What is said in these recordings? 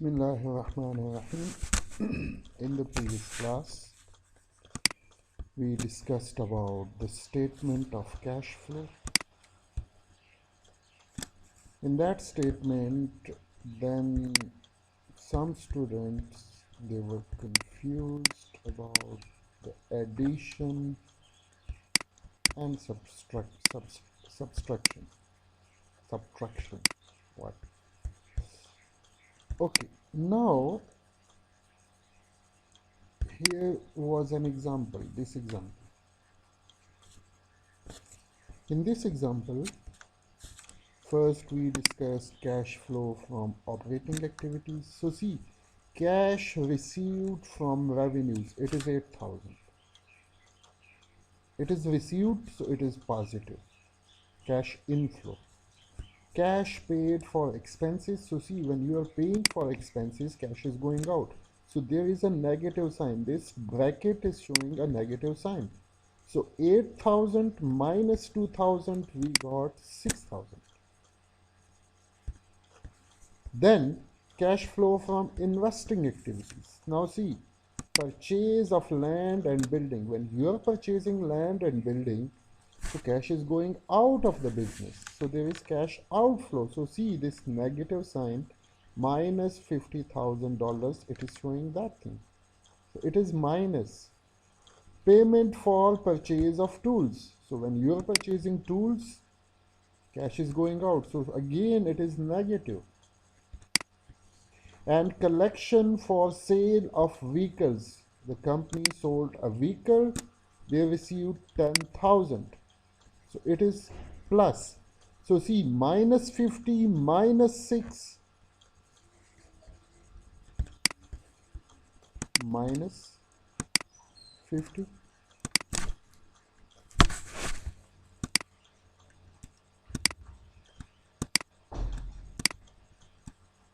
Bismillahirrahmanirrahim. In the previous class, we discussed about the statement of cash flow. In that statement, then some students, they were confused about the addition and subtraction. What? Okay, now here was an example, this example. In this example, first we discussed cash flow from operating activities. So see, cash received from revenues, it is 8,000. It is received, so it is positive. Cash inflow. Cash paid for expenses. So see, when you are paying for expenses, cash is going out. So there is a negative sign. This bracket is showing a negative sign. So 8,000 minus 2,000, we got 6,000. Then cash flow from investing activities. Now see, purchase of land and building. When you are purchasing land and building, so cash is going out of the business. So there is cash outflow. So see this negative sign, minus $50,000, it is showing that thing. So it is minus. Payment for purchase of tools. So when you are purchasing tools, cash is going out. So again, it is negative. And collection for sale of vehicles. The company sold a vehicle, they received 10,000. So it is plus. So see, minus 50 minus 6 minus 50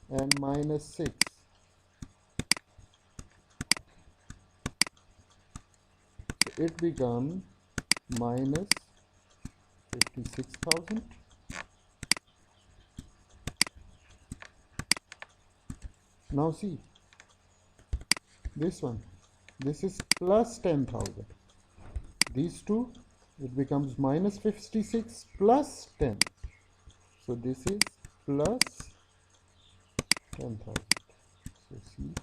and minus 6. So it becomes minus 56,000. Now see, this one, this is plus 10,000. These two, it becomes minus 56 plus 10. So this is plus 10,000. So see,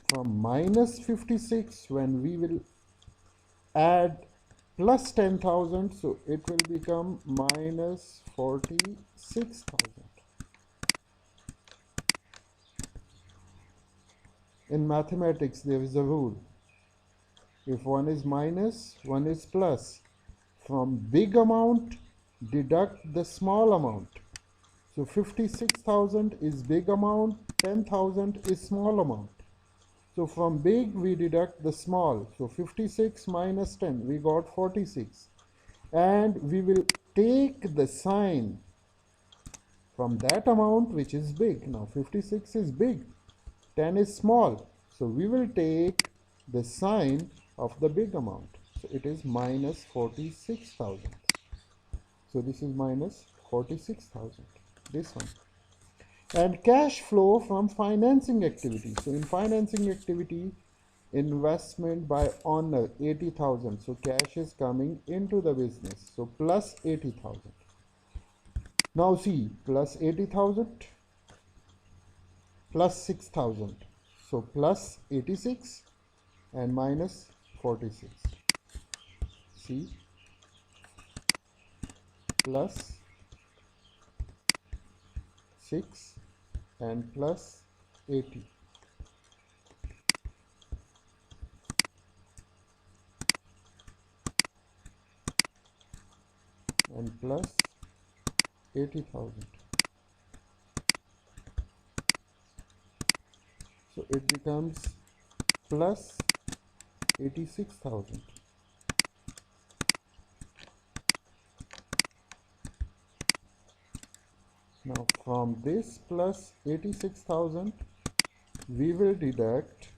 from minus 56, when we will add plus 10,000, so it will become minus 46,000. In mathematics, there is a rule. If one is minus, one is plus. From big amount, deduct the small amount. So 56,000 is big amount, 10,000 is small amount. So from big, we deduct the small. So 56 minus 10, we got 46. And we will take the sign from that amount, which is big. Now 56 is big, 10 is small. So we will take the sign of the big amount. So it is minus 46,000. So this is minus 46,000, this one. And cash flow from financing activity. So in financing activity, investment by owner 80,000. So cash is coming into the business. So plus 80,000. Now see, plus 80,000 plus 6,000. So plus 86 and minus 46. See, plus 6 and plus 80. And plus 80,000. So it becomes plus 86,000. Now from this plus 86,000, we will deduct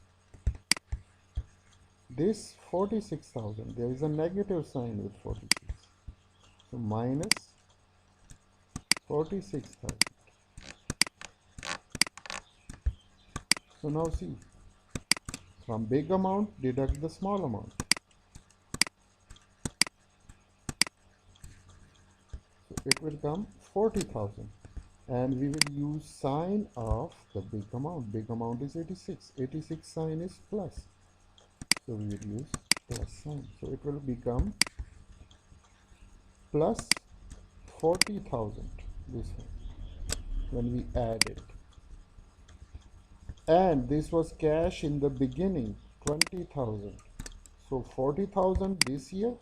this 46,000. There is a negative sign with 46. So minus 46,000. So now see, from big amount deduct the small amount. So it will come 40,000, and we will use sign of the big amount. Big amount is 86. 86 sign is plus. So we will use plus sign. So it will become plus 40,000, this one, when we add it. And this was cash in the beginning, 20,000. So 40,000 this year,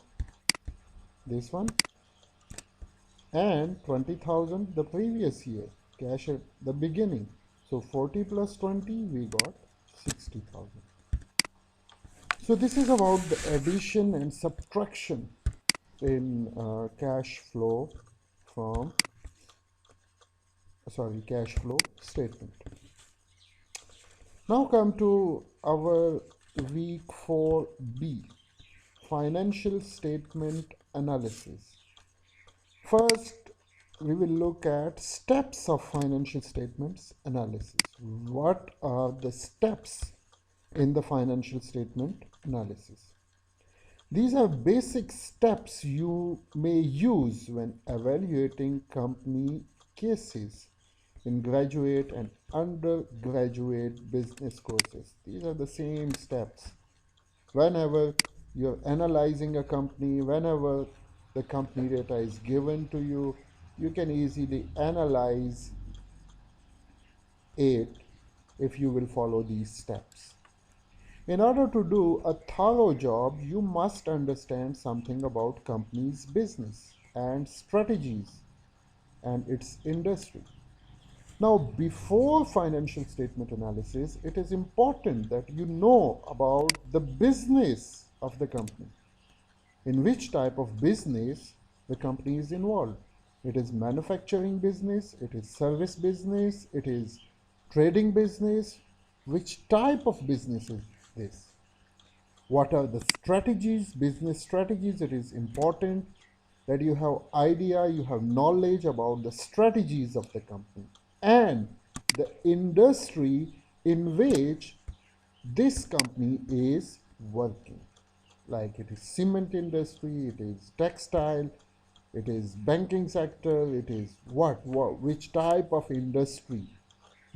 this one, and 20,000 the previous year, cash at the beginning. So 40 plus 20, we got 60,000. So this is about the addition and subtraction in cash flow statement. Now come to our week 4B, financial statement analysis. First, we will look at steps of financial statements analysis. What are the steps in the financial statement analysis? These are basic steps you may use when evaluating company cases in graduate and undergraduate business courses. These are the same steps. Whenever you're analyzing a company, whenever the company data is given to you, you can easily analyze it if you will follow these steps. In order to do a thorough job, you must understand something about company's business and strategies and its industry. Now, before financial statement analysis, it is important that you know about the business of the company, in which type of business the company is involved. It is manufacturing business, it is service business, it is trading business. Which type of business is this? What are the strategies, business strategies? It is important that you have idea, you have knowledge about the strategies of the company and the industry in which this company is working. Like it is cement industry, it is textile, it is banking sector, it is which type of industry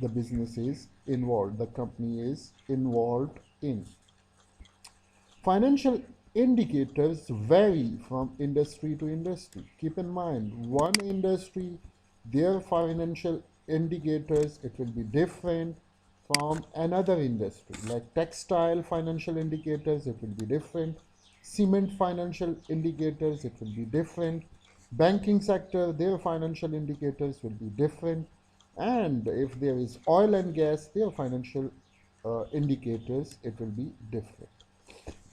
the business is involved, the company is involved in. Financial indicators vary from industry to industry. Keep in mind, one industry, their financial indicators, it will be different from another industry. Like textile financial indicators, it will be different. Cement financial indicators, it will be different. Banking sector, their financial indicators will be different. And if there is oil and gas, their financial indicators, it will be different.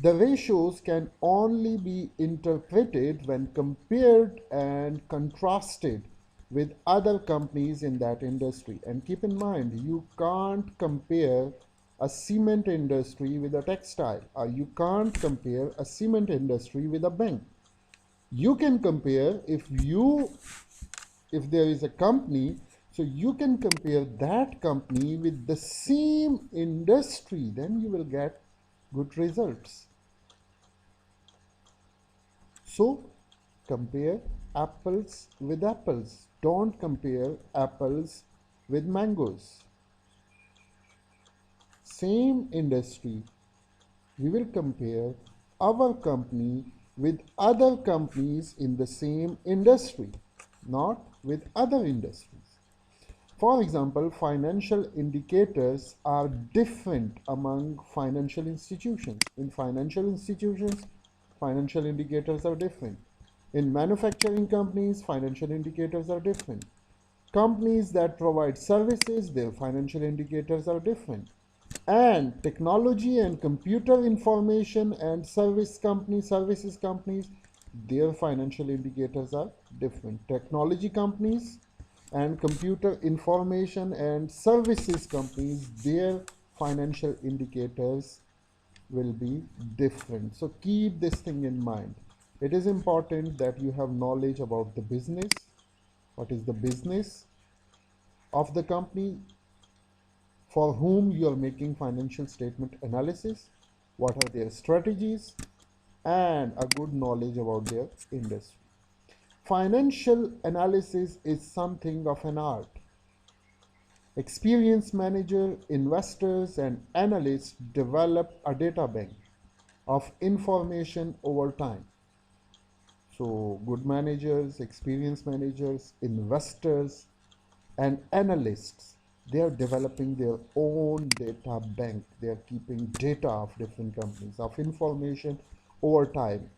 The ratios can only be interpreted when compared and contrasted with other companies in that industry. And keep in mind, you can't compare a cement industry with a textile, or you can't compare a cement industry with a bank. You can compare if there is a company, so you can compare that company with the same industry, then you will get good results. So compare apples with apples. Don't compare apples with mangoes. Same industry. We will compare our company with other companies in the same industry, not with other industries. For example, financial indicators are different among financial institutions. In financial institutions, financial indicators are different. In manufacturing companies, financial indicators are different. Companies that provide services, their financial indicators are different. And technology and computer information and services companies, their financial indicators are different. Technology companies and computer information and services companies, their financial indicators will be different. So keep this thing in mind. It is important that you have knowledge about the business. What is the business of the company? for whom you are making financial statement analysis, what are their strategies, and a good knowledge about their industry. Financial analysis is something of an art. Experienced manager, investors, and analysts develop a data bank of information over time. So, good managers, experienced managers, investors, and analysts, they are developing their own data bank. They are keeping data of different companies, of information over time.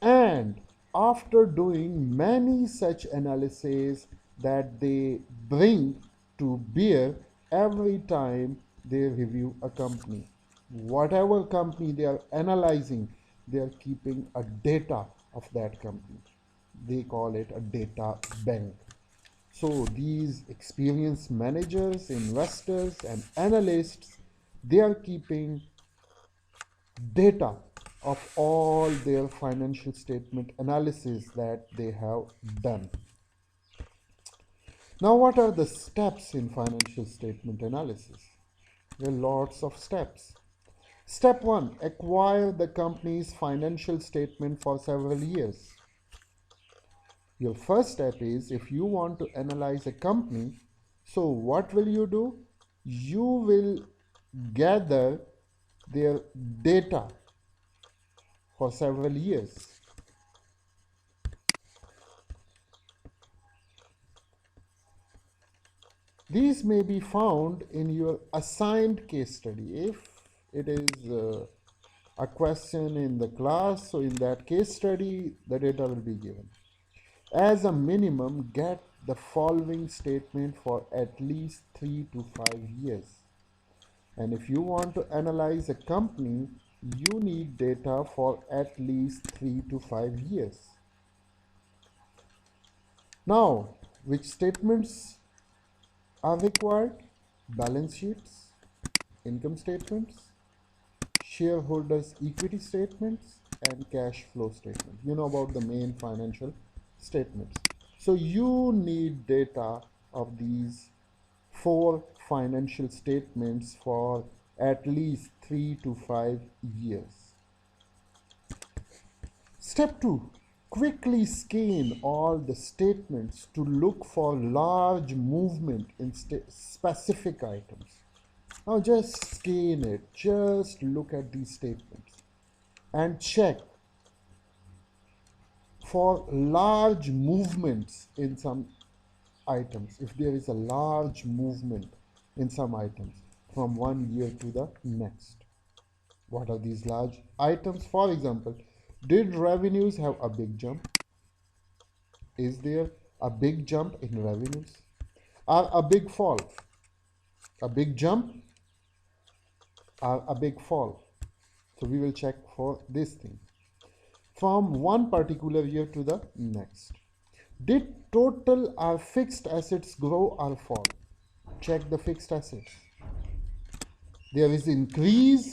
And after doing many such analyses that they bring to bear every time they review a company, whatever company they are analyzing, they are keeping a data of that company. They call it a data bank. So these experienced managers, investors, and analysts, they are keeping data of all their financial statement analysis that they have done. Now, what are the steps in financial statement analysis? There are lots of steps. Step 1, acquire the company's financial statement for several years. Your first step is, if you want to analyze a company, so what will you do? You will gather their data for several years. These may be found in your assigned case study. If it is a question in the class, so in that case study, the data will be given. As a minimum, get the following statement for at least 3 to 5 years. And if you want to analyze a company, you need data for at least 3 to 5 years. Now, which statements are required? Balance sheets, income statements, shareholders' equity statements, and cash flow statements. You know about the main financial statements. So you need data of these 4 financial statements for at least 3 to 5 years. Step 2. Quickly scan all the statements to look for large movement in specific items. Now just scan it, just look at these statements and check for large movements in some items. If there is a large movement in some items from one year to the next. What are these large items? For example, did revenues have a big jump? Is there a big jump in revenues? Or a big fall? A big jump or a big fall? So we will check for this thing. From one particular year to the next. Did total or fixed assets grow or fall? Check the fixed assets. There is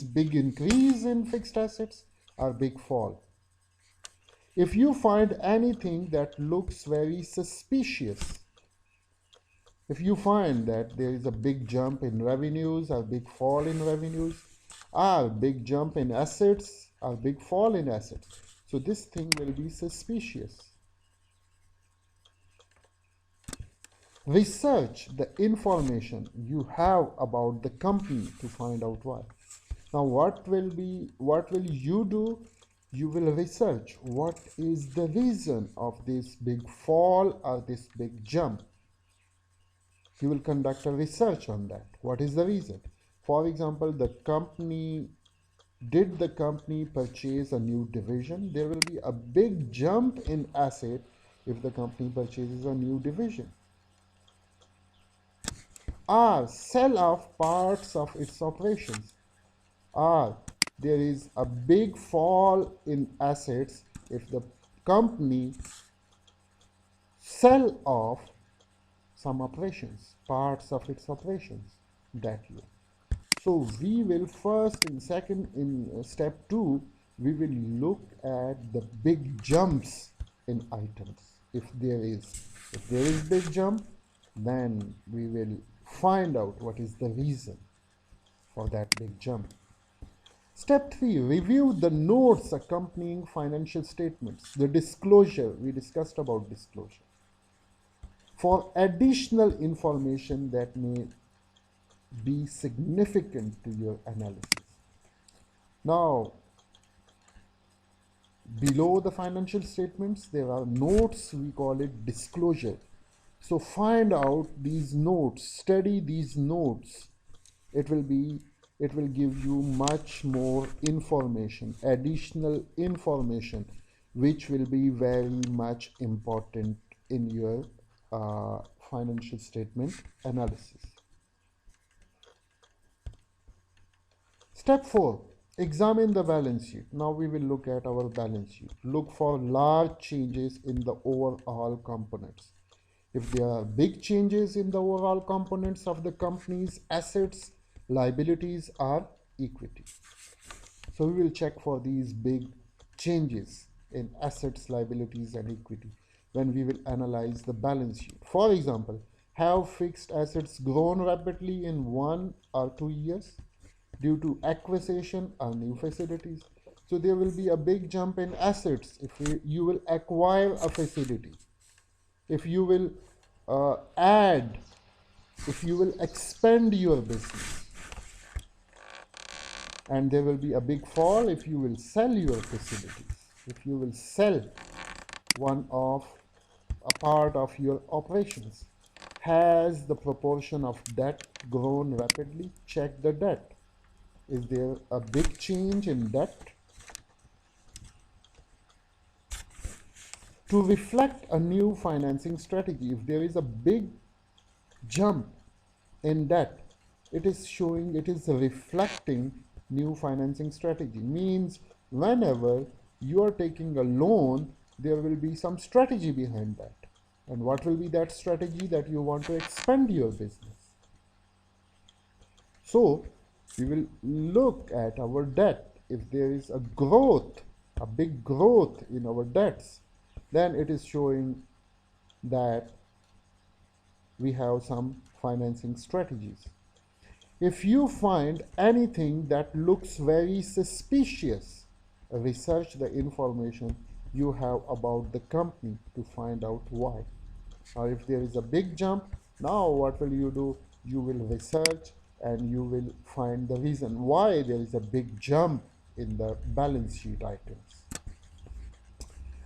big increase in fixed assets or big fall. If you find anything that looks very suspicious, if you find that there is a big jump in revenues or big fall in revenues, or big jump in assets or big fall in assets, so this thing will be suspicious. Research the information you have about the company to find out why. Now what will you do? You will research what is the reason of this big fall or this big jump. You will conduct a research on that. What is the reason? For example, did the company purchase a new division? There will be a big jump in asset if the company purchases a new division. Or sell off parts of its operations. Or there is a big fall in assets if the company sell off some operations, parts of its operations that year. So we will first in step 2, we will look at the big jumps in items. If there is big jump, then we will find out what is the reason for that big jump. Step 3, review the notes accompanying financial statements, the disclosure. We discussed about disclosure, for additional information that may be significant to your analysis. Now, below the financial statements, there are notes, we call it disclosure. So find out these notes, study these notes. It will give you much more information, additional information, which will be very much important in your financial statement analysis. Step 4, examine the balance sheet. Now we will look at our balance sheet. Look for large changes in the overall components. If there are big changes in the overall components of the company's assets, liabilities, or equity. So we will check for these big changes in assets, liabilities, and equity when we will analyze the balance sheet. For example, have fixed assets grown rapidly in 1 or 2 years due to acquisition or new facilities? So there will be a big jump in assets if you will acquire a facility. If you will if you will expand your business. And there will be a big fall if you will sell your facilities. If you will sell a part of your operations. Has the proportion of debt grown rapidly? Check the debt. Is there a big change in debt? To reflect a new financing strategy, if there is a big jump in debt, it is reflecting new financing strategy. Means whenever you are taking a loan, there will be some strategy behind that. And what will be that strategy? That you want to expand your business. So we will look at our debt. If there is a growth, a big growth in our debts, then it is showing that we have some financing strategies. If you find anything that looks very suspicious, research the information you have about the company to find out why. Or if there is a big jump, now what will you do? You will research and you will find the reason why there is a big jump in the balance sheet items.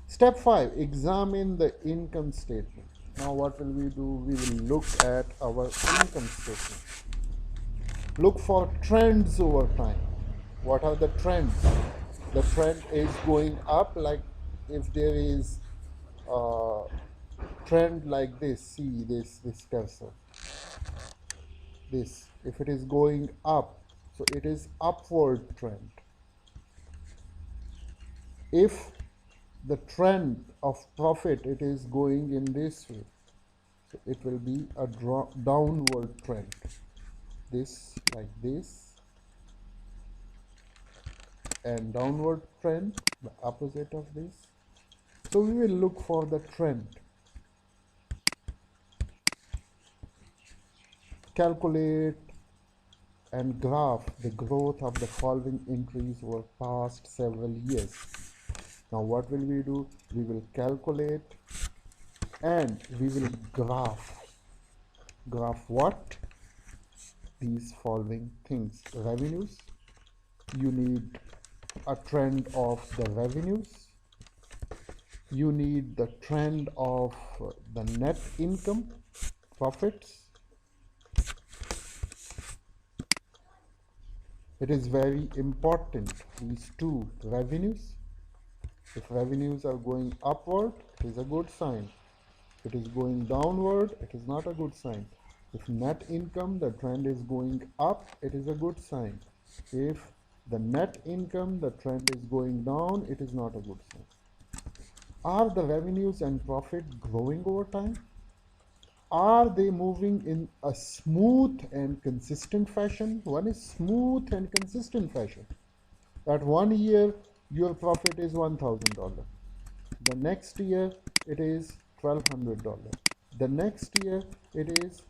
Step 5, examine the income statement. Now what will we do? We will look at our income statement. Look for trends over time. What are the trends? The trend is going up, like if there is a trend like this, see this cursor. This, if it is going up, so it is upward trend. If the trend of profit, it is going in this way, so it will be a downward trend. This, like this, and downward trend, the opposite of this. So we will look for the trend. Calculate and graph the growth of the following entries over past several years. Now what will we do? We will calculate and we will graph. Graph what? These following things. Revenues. You need a trend of the revenues. You need the trend of the net income, profits. It is very important, these two, revenues. If revenues are going upward, it is a good sign. If it is going downward, it is not a good sign. If net income, the trend is going up, it is a good sign. If the net income, the trend is going down, it is not a good sign. Are the revenues and profit growing over time? Are they moving in a smooth and consistent fashion? One is smooth and consistent fashion. That 1 year, your profit is $1,000. The next year, it is $1,200. The next year, it is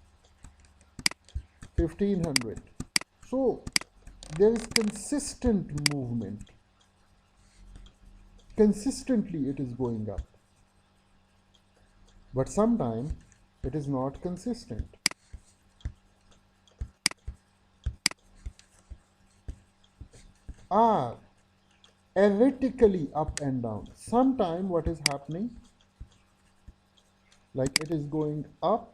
1500. So there is consistent movement. Consistently it is going up. But sometimes it is not consistent. Are erratically up and down. Sometime what is happening, like it is going up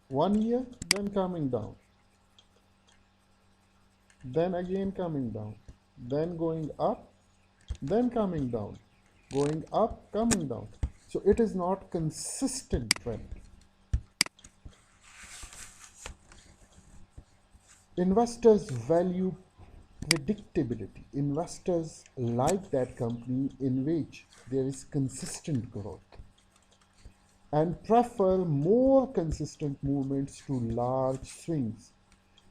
1 year, then coming down, then again coming down, then going up, then coming down, going up, coming down. So it is not consistent trend. Investors value predictability. Investors like that company in which there is consistent growth and prefer more consistent movements to large swings.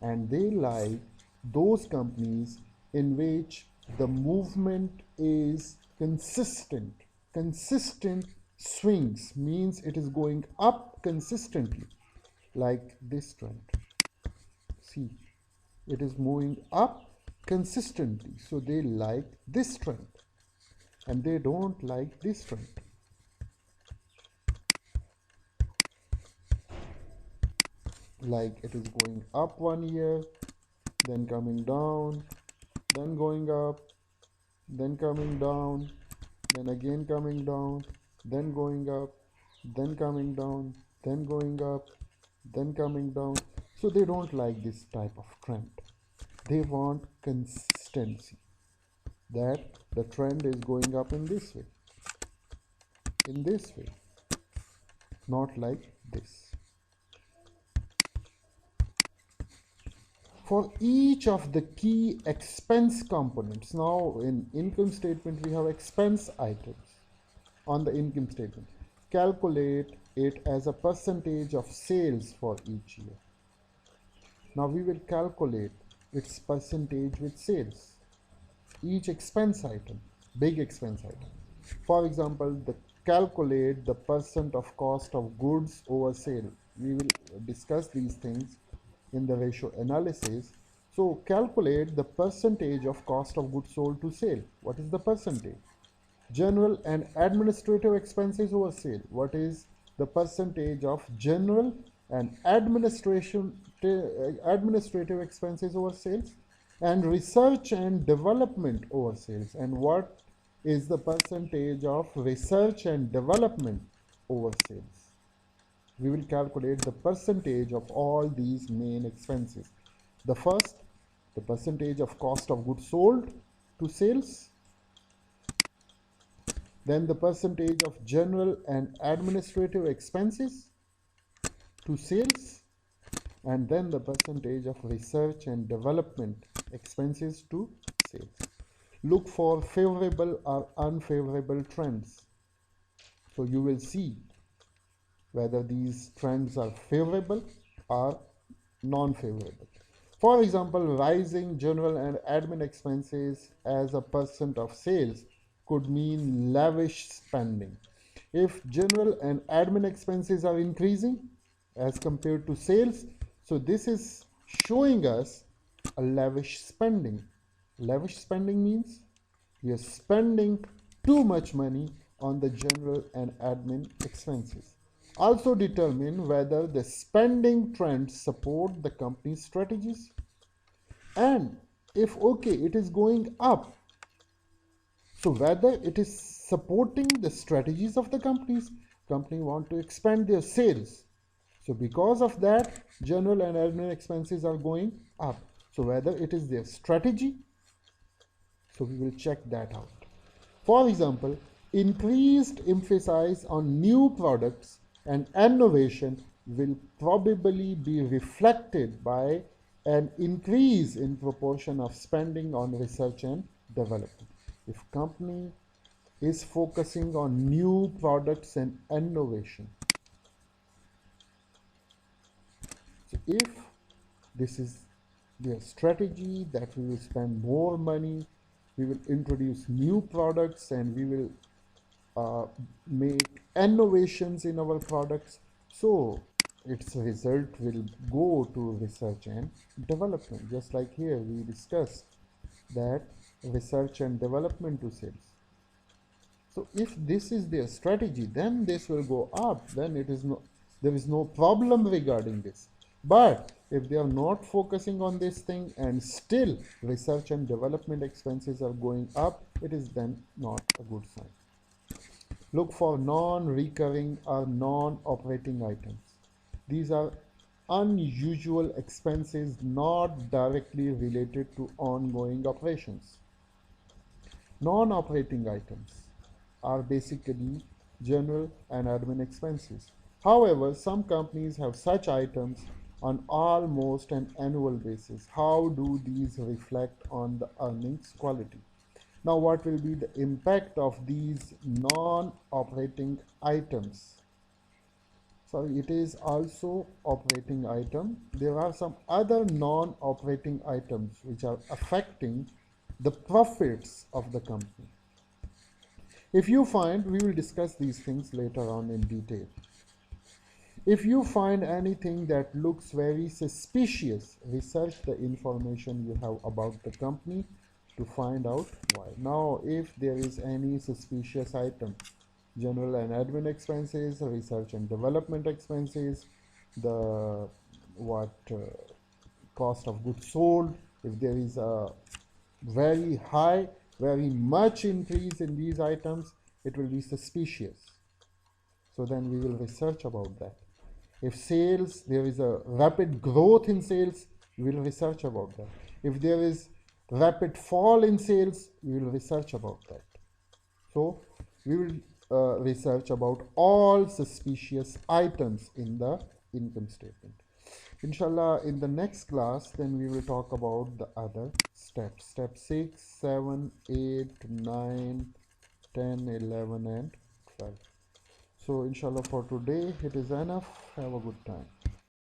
And they like those companies in which the movement is consistent. Consistent swings means it is going up consistently, like this trend. See, it is moving up consistently. So they like this trend and they don't like this trend. Like it is going up 1 year, then coming down, then going up, then coming down, then again coming down, then going up, then coming down, then going up, then coming down. So they don't like this type of trend. They want consistency, that the trend is going up in this way, not like this. For each of the key expense components, now in income statement we have expense items on the income statement. Calculate it as a percentage of sales for each year. Now we will calculate its percentage with sales. Each expense item, big expense item. For example, calculate the percent of cost of goods over sale. We will discuss these things in the ratio analysis. So calculate the percentage of cost of goods sold to sale. What is the percentage? General and administrative expenses over sale. What is the percentage of general and administrative expenses over sales? And research and development over sales. And what is the percentage of research and development over sales? We will calculate the percentage of all these main expenses. The first, the percentage of cost of goods sold to sales. Then the percentage of general and administrative expenses to sales. And then the percentage of research and development expenses to sales. Look for favorable or unfavorable trends. So you will see whether these trends are favorable or non-favorable. For example, rising general and admin expenses as a percent of sales could mean lavish spending. If general and admin expenses are increasing as compared to sales, so this is showing us a lavish spending. Lavish spending means we are spending too much money on the general and admin expenses. Also determine whether the spending trends support the company's strategies, and if okay, it is going up, so whether it is supporting the strategies of the company want to expand their sales. So because of that, general and admin expenses are going up. So whether it is their strategy, so we will check that out. For example, increased emphasis on new products and innovation will probably be reflected by an increase in proportion of spending on research and development. If company is focusing on new products and innovation, so if this is their strategy, that we will spend more money, we will introduce new products, and we will make innovations in our products. So its result will go to research and development. Just like here we discussed that research and development to sales. So if this is their strategy, then this will go up. Then there is no problem regarding this. But if they are not focusing on this thing and still research and development expenses are going up, it is then not a good sign. Look for non-recurring or non-operating items. These are unusual expenses not directly related to ongoing operations. Non-operating items are basically general and admin expenses. However, some companies have such items on almost an annual basis. How do these reflect on the earnings quality? Now, what will be the impact of these non-operating items? So it is also operating item. There are some other non-operating items which are affecting the profits of the company. If you find, we will discuss these things later on in detail. If you find anything that looks very suspicious, research the information you have about the company to find out why. Now, if there is any suspicious item, general and admin expenses, research and development expenses, the cost of goods sold, if there is a very high, very much increase in these items, it will be suspicious. So then we will research about that. If sales, there is a rapid growth in sales, we will research about that. If there is rapid fall in sales, we will research about that. So we will research about all suspicious items in the income statement. Inshallah, in the next class, then we will talk about the other steps. Step 6, 7, 8, 9, 10, 11, and 12. So inshallah for today it is enough. Have a good time.